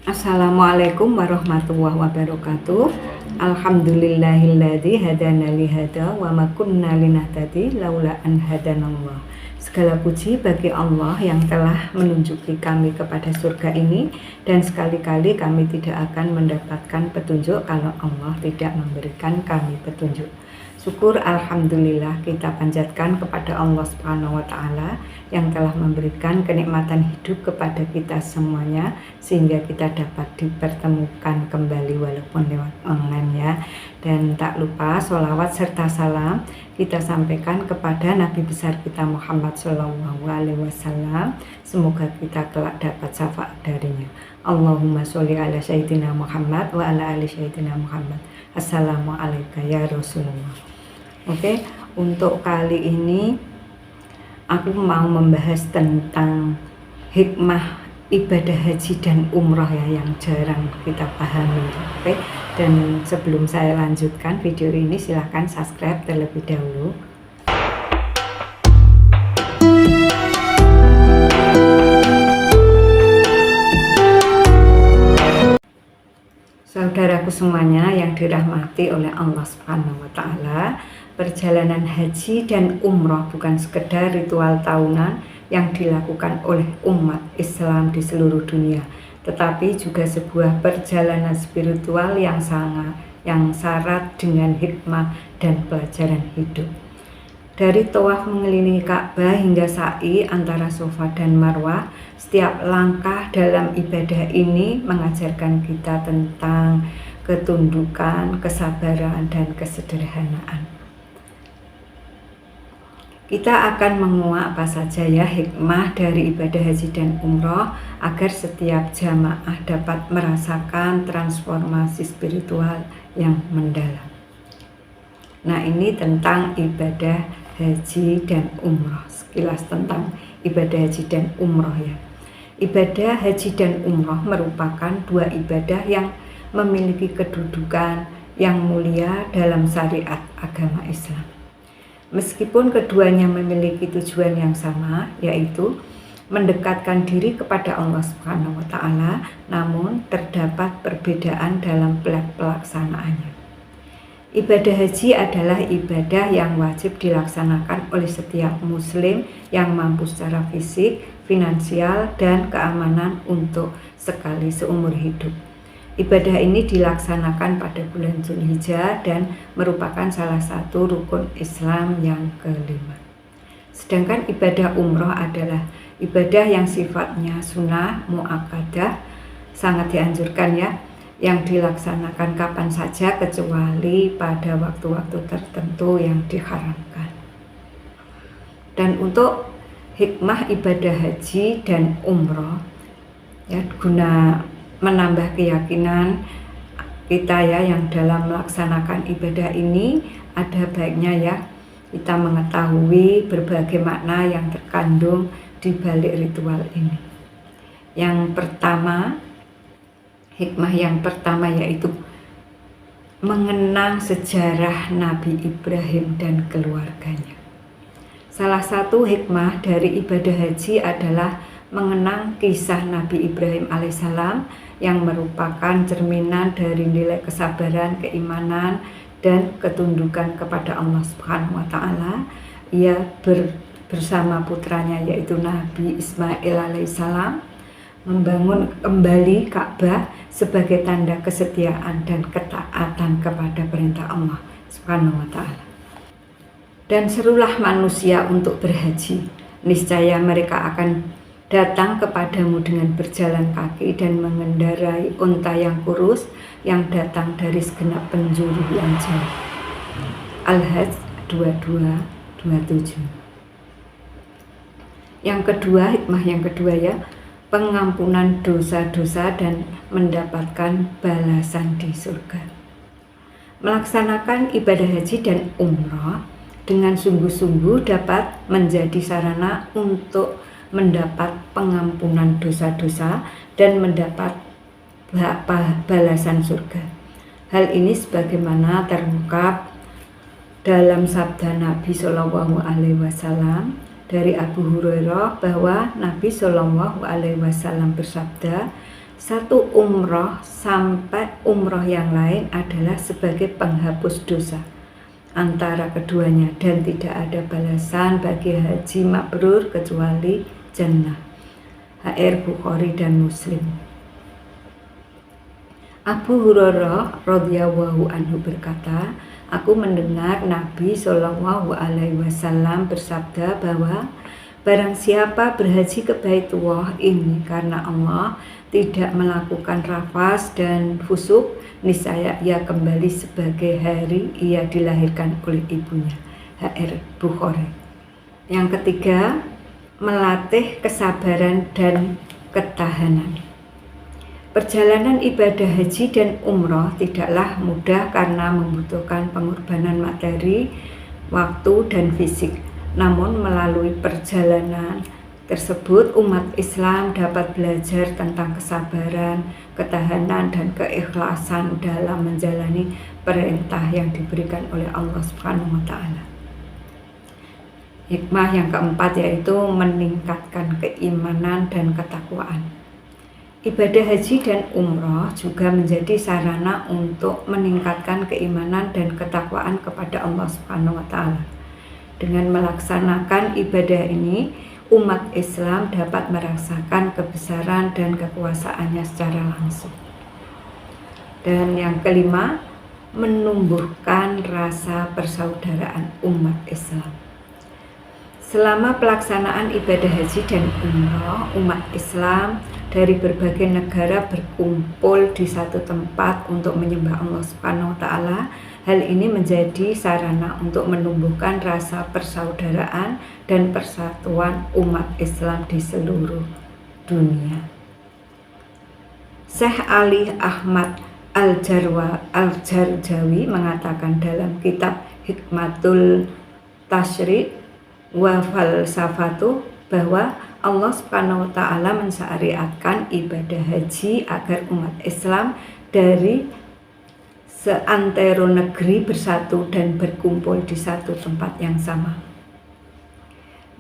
Assalamualaikum warahmatullahi wabarakatuh. Alhamdulillahilladzi hadana li hada wa ma kunna linahtadi laula an hadanallah. Segala puji bagi Allah yang telah menunjuki kami kepada surga ini, dan sekali-kali kami tidak akan mendapatkan petunjuk kalau Allah tidak memberikan kami petunjuk. Syukur alhamdulillah kita panjatkan kepada Allah Subhanahu wa taala yang telah memberikan kenikmatan hidup kepada kita semuanya sehingga kita dapat dipertemukan kembali walaupun lewat online ya. Dan tak lupa sholawat serta salam kita sampaikan kepada Nabi besar kita Muhammad SAW. Semoga kita kelak dapat syafaat darinya. Allahumma sholli ala sayyidina Muhammad wa ala ali sayyidina Muhammad. Assalamualaikum ya Rasulullah. Oke, untuk kali ini aku mau membahas tentang hikmah ibadah haji dan umroh ya, yang jarang kita pahami. Oke, dan sebelum saya lanjutkan video ini, silahkan subscribe terlebih dahulu. Saudaraku semuanya yang dirahmati oleh Allah Subhanahu wa taala, perjalanan haji dan umroh bukan sekedar ritual tahunan yang dilakukan oleh umat Islam di seluruh dunia, tetapi juga sebuah perjalanan spiritual yang syarat dengan hikmah dan pelajaran hidup. Dari tawaf mengelilingi Ka'bah hingga sa'i antara Safa dan Marwah, setiap langkah dalam ibadah ini mengajarkan kita tentang ketundukan, kesabaran, dan kesederhanaan. Kita akan menguak apa saja ya hikmah dari ibadah haji dan umroh agar setiap jamaah dapat merasakan transformasi spiritual yang mendalam. Nah, ini tentang ibadah haji dan umroh. Sekilas tentang ibadah haji dan umroh ya. Ibadah haji dan umroh merupakan dua ibadah yang memiliki kedudukan yang mulia dalam syariat agama Islam. Meskipun keduanya memiliki tujuan yang sama, yaitu mendekatkan diri kepada Allah Subhanahu wa taala, namun terdapat perbedaan dalam pelaksanaannya. Ibadah haji adalah ibadah yang wajib dilaksanakan oleh setiap muslim yang mampu secara fisik, finansial, dan keamanan untuk sekali seumur hidup. Ibadah ini dilaksanakan pada bulan Zulhijjah dan merupakan salah satu rukun Islam yang kelima. Sedangkan ibadah umroh adalah ibadah yang sifatnya sunnah muakkadah, sangat dianjurkan ya, yang dilaksanakan kapan saja kecuali pada waktu-waktu tertentu yang diharamkan. Dan untuk hikmah ibadah haji dan umroh ya, guna menambah keyakinan kita ya yang dalam melaksanakan ibadah ini, ada baiknya ya kita mengetahui berbagai makna yang terkandung di balik ritual ini. Yang pertama, hikmah yang pertama yaitu mengenang sejarah Nabi Ibrahim dan keluarganya. Salah satu hikmah dari ibadah haji adalah mengenang kisah Nabi Ibrahim alaihissalam yang merupakan cerminan dari nilai kesabaran, keimanan, dan ketundukan kepada Allah Subhanahu wa taala. Ia bersama putranya yaitu Nabi Ismail alaihissalam membangun kembali Ka'bah sebagai tanda kesetiaan dan ketaatan kepada perintah Allah Subhanahu wa taala. Dan serulah manusia untuk berhaji, niscaya mereka akan datang kepadamu dengan berjalan kaki dan mengendarai unta yang kurus yang datang dari segenap penjuru yang jauh. Al-Hajj 22:27. Yang kedua, hikmah yang kedua ya, pengampunan dosa-dosa dan mendapatkan balasan di surga. Melaksanakan ibadah haji dan umroh dengan sungguh-sungguh dapat menjadi sarana untuk mendapat pengampunan dosa-dosa dan mendapat balasan surga. Hal ini sebagaimana terungkap dalam sabda Nabi Shallallahu Alaihi Wasallam dari Abu Hurairah bahwa Nabi Shallallahu Alaihi Wasallam bersabda, Satu umroh sampai umroh yang lain adalah sebagai penghapus dosa antara keduanya, dan tidak ada balasan bagi haji mabrur kecuali jannah. HR Bukhari dan Muslim. Abu Hurairah radhiyallahu anhu berkata, aku mendengar Nabi Shallallahu alaihi wasallam bersabda bahwa barang siapa berhaji ke Baitullah ini karena Allah, tidak melakukan rafas dan fusuk, niscaya ia kembali sebagai hari ia dilahirkan oleh ibunya. HR Bukhari. Yang ketiga, melatih kesabaran dan ketahanan. Perjalanan ibadah haji dan umroh tidaklah mudah karena membutuhkan pengorbanan materi, waktu, dan fisik. Namun melalui perjalanan tersebut, umat Islam dapat belajar tentang kesabaran, ketahanan, dan keikhlasan dalam menjalani perintah yang diberikan oleh Allah Subhanahu wa Ta'ala. Hikmah yang keempat yaitu meningkatkan keimanan dan ketakwaan. Ibadah haji dan umroh juga menjadi sarana untuk meningkatkan keimanan dan ketakwaan kepada Allah Subhanahu wa Ta'ala. Dengan melaksanakan ibadah ini, umat Islam dapat merasakan kebesaran dan kekuasaannya secara langsung. Dan yang kelima, menumbuhkan rasa persaudaraan umat Islam. Selama pelaksanaan ibadah haji dan umroh, umat Islam dari berbagai negara berkumpul di satu tempat untuk menyembah Allah Subhanahu wa Ta'ala. Hal ini menjadi sarana untuk menumbuhkan rasa persaudaraan dan persatuan umat Islam di seluruh dunia. Syekh Ali Ahmad Al-Jarjawi mengatakan dalam kitab Hikmatul Tasyri' wa Falsafatu bahwa Allah Subhanahu wa Ta'ala mensyariatkan ibadah haji agar umat Islam dari seantero negeri bersatu dan berkumpul di satu tempat yang sama,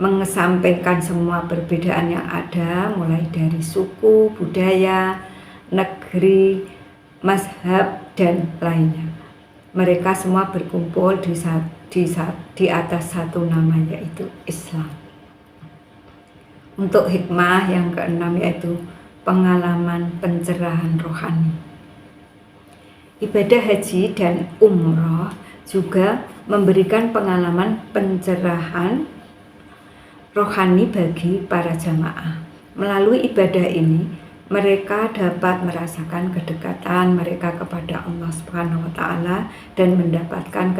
mengesampingkan semua perbedaan yang ada, mulai dari suku, budaya, negeri, mazhab, dan lainnya. Mereka semua berkumpul di atas satu nama, yaitu Islam. Untuk hikmah yang keenam yaitu pengalaman pencerahan rohani. Ibadah haji dan umroh juga memberikan pengalaman pencerahan rohani bagi para jamaah. Melalui ibadah ini, mereka dapat merasakan kedekatan mereka kepada Allah Subhanahu wa Ta'ala dan mendapatkan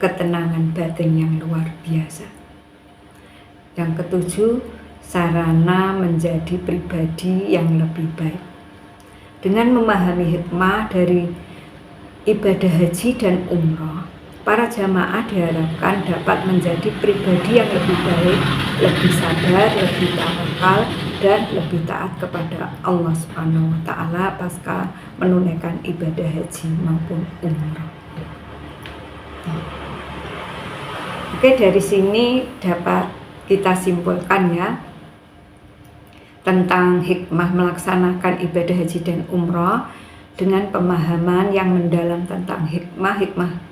ketenangan batin yang luar biasa. Yang ketujuh, sarana menjadi pribadi yang lebih baik. Dengan memahami hikmah dari ibadah haji dan umroh, para jamaah diharapkan dapat menjadi pribadi yang lebih baik, lebih sabar, lebih tawakal, dan lebih taat kepada Allah Subhanahu wa Ta'ala pasca menunaikan ibadah haji maupun umroh. Oke, dari sini dapat kita simpulkan ya tentang hikmah melaksanakan ibadah haji dan umroh. Dengan pemahaman yang mendalam tentang hikmah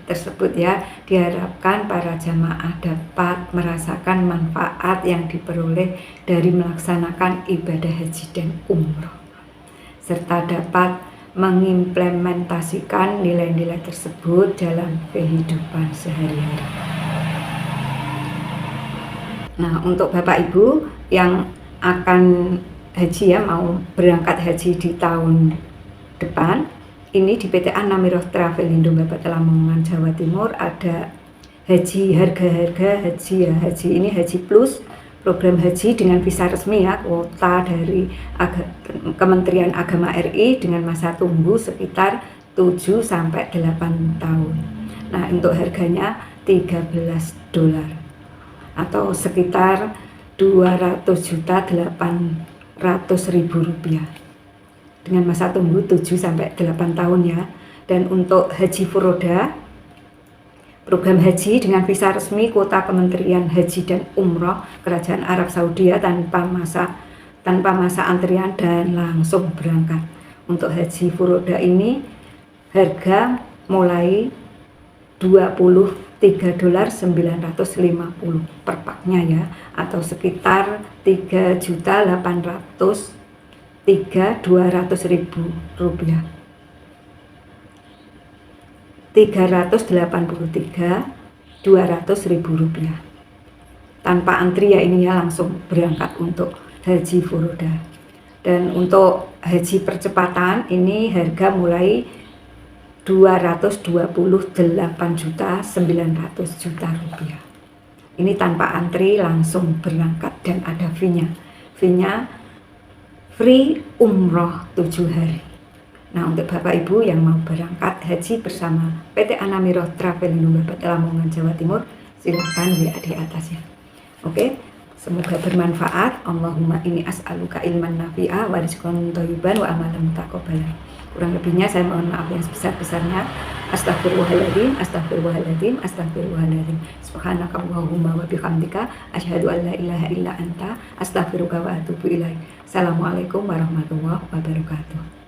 tersebut ya, diharapkan para jamaah dapat merasakan manfaat yang diperoleh dari melaksanakan ibadah haji dan umroh, serta dapat mengimplementasikan nilai-nilai tersebut dalam kehidupan sehari-hari. Nah, untuk Bapak Ibu yang akan haji ya, mau berangkat haji di tahun depan, ini di PT Anamiroh Travelindo Bapak Lamongan Jawa Timur ada haji, harga-harga haji ya. Haji ini haji plus, program haji dengan visa resmi ya, kuota dari Kementerian Agama RI dengan masa tunggu sekitar 7 sampai 8 tahun. Nah, untuk harganya $13 atau sekitar 200.800.000 rupiah dengan masa tunggu 7 sampai 8 tahun ya. Dan untuk haji furoda, program haji dengan visa resmi kuota Kementerian Haji dan Umroh Kerajaan Arab Saudi ya, tanpa masa antrian dan langsung berangkat. Untuk haji furoda ini harga mulai $23.950 per paknya ya, atau sekitar 3.803.200.000 rupiah. 383.200.000 rupiah. Tanpa antri ya, ini ya, langsung berangkat untuk haji furoda. Dan untuk haji percepatan ini harga mulai 228.900.000 rupiah. Ini tanpa antri, langsung berangkat dan ada fee-nya. Fee-nya free umroh 7 hari. Nah, untuk Bapak Ibu yang mau berangkat haji bersama PT Anamiroh Traveling Lamongan, Jawa Timur, silahkan WA di atas ya. Oke, semoga bermanfaat. Allahumma inni as'aluka ilman nafi'a wa rizqan thayyiban wa amalan mutaqabbalan. Kurang lebihnya saya mohon maaf yang sebesar-besarnya. Astagfirullahaladzim, astagfirullahaladzim, astagfirullahaladzim. Subhanakallahumma wa bihamdika asyhadu an la ilaha illa anta astaghfiruka wa atubu ilaik. Assalamualaikum warahmatullahi wabarakatuh.